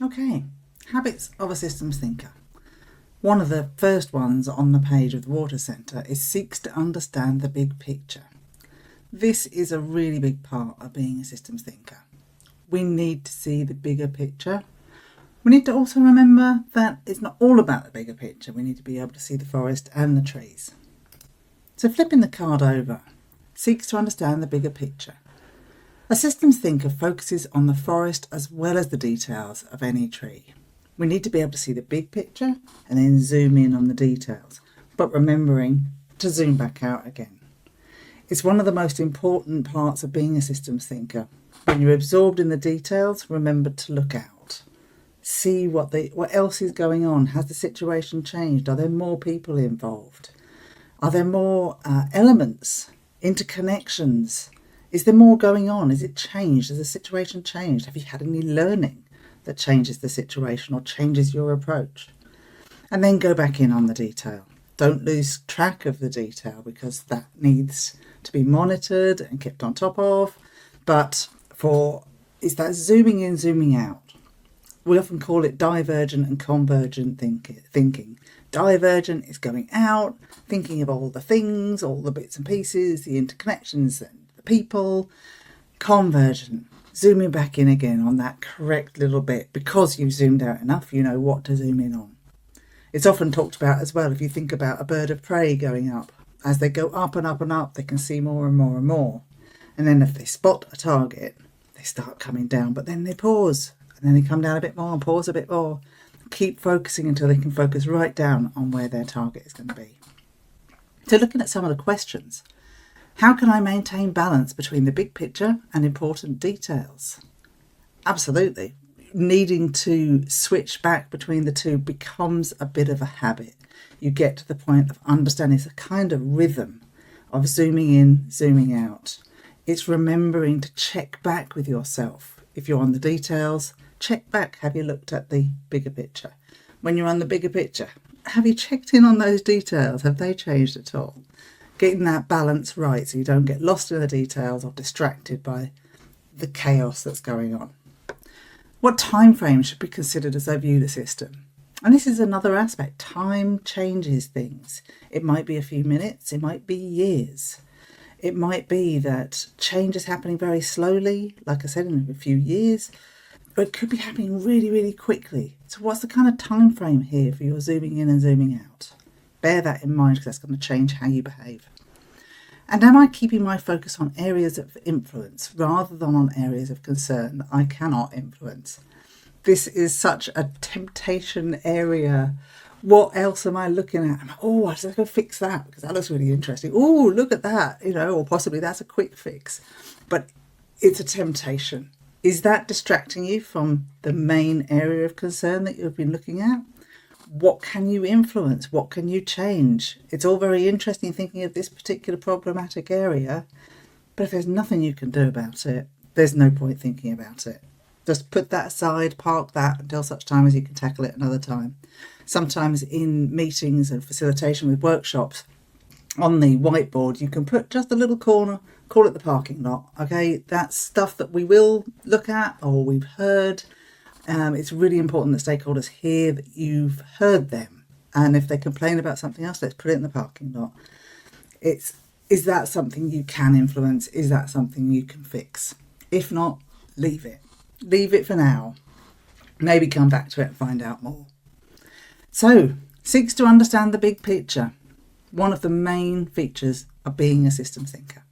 Okay, habits of a systems thinker. One of the first ones on the page of the Water Centre is seeks to understand the big picture. This is a really big part of being a systems thinker. We need to see the bigger picture. We need to also remember that it's not all about the bigger picture. We need to be able to see the forest and the trees. So flipping the card over, seeks to understand the bigger picture. A systems thinker focuses on the forest as well as the details of any tree. We need to be able to see the big picture and then zoom in on the details, but remembering to zoom back out again. It's one of the most important parts of being a systems thinker. When you're absorbed in the details, remember to look out. See what else is going on. Has the situation changed? Are there more people involved? Are there more elements, interconnections? Is there more going on? Is it changed? Has the situation changed? Have you had any learning that changes the situation or changes your approach? And then go back in on the detail. Don't lose track of the detail because that needs to be monitored and kept on top of. But it's that zooming in, zooming out. We often call it divergent and convergent thinking. Divergent is going out, thinking of all the things, all the bits and pieces, the interconnections and the people. Convergent, zooming back in again on that correct little bit. Because you've zoomed out enough, you know what to zoom in on. It's often talked about as well, if you think about a bird of prey going up. As they go up and up and up, they can see more and more and more. And then if they spot a target, they start coming down, but then they pause. And then they come down a bit more and pause a bit more. Keep focusing until they can focus right down on where their target is going to be. So looking at some of the questions. How can I maintain balance between the big picture and important details? Absolutely. Needing to switch back between the two becomes a bit of a habit. You get to the point of understanding it's a kind of rhythm of zooming in, zooming out. It's remembering to check back with yourself. If you're on the details, check back. Have you looked at the bigger picture? When you're on the bigger picture, have you checked in on those details? Have they changed at all? Getting that balance right so you don't get lost in the details or distracted by the chaos that's going on. What time frame should be considered as I view the system? And this is another aspect. Time changes things. It might be a few minutes, it might be years. It might be that change is happening very slowly, like I said, in a few years, or it could be happening really, really quickly. So what's the kind of time frame here for your zooming in and zooming out? Bear that in mind because that's going to change how you behave. And am I keeping my focus on areas of influence rather than on areas of concern that I cannot influence? This is such a temptation area. What else am I looking at? Oh, I just go fix that because that looks really interesting. Oh, look at that, or possibly that's a quick fix. But it's a temptation. Is that distracting you from the main area of concern that you've been looking at? What can you influence? What can you change? It's all very interesting thinking of this particular problematic area, but if there's nothing you can do about it, there's no point thinking about it. Just put that aside, park that until such time as you can tackle it another time. Sometimes in meetings and facilitation with workshops, on the whiteboard, you can put just a little corner, call it the parking lot. Okay, that's stuff that we will look at or we've heard. It's really important that stakeholders hear that you've heard them. And if they complain about something else, let's put it in the parking lot. Is that something you can influence? Is that something you can fix? If not, leave it. Leave it for now. Maybe come back to it and find out more. So, seeks to understand the big picture. One of the main features of being a systems thinker.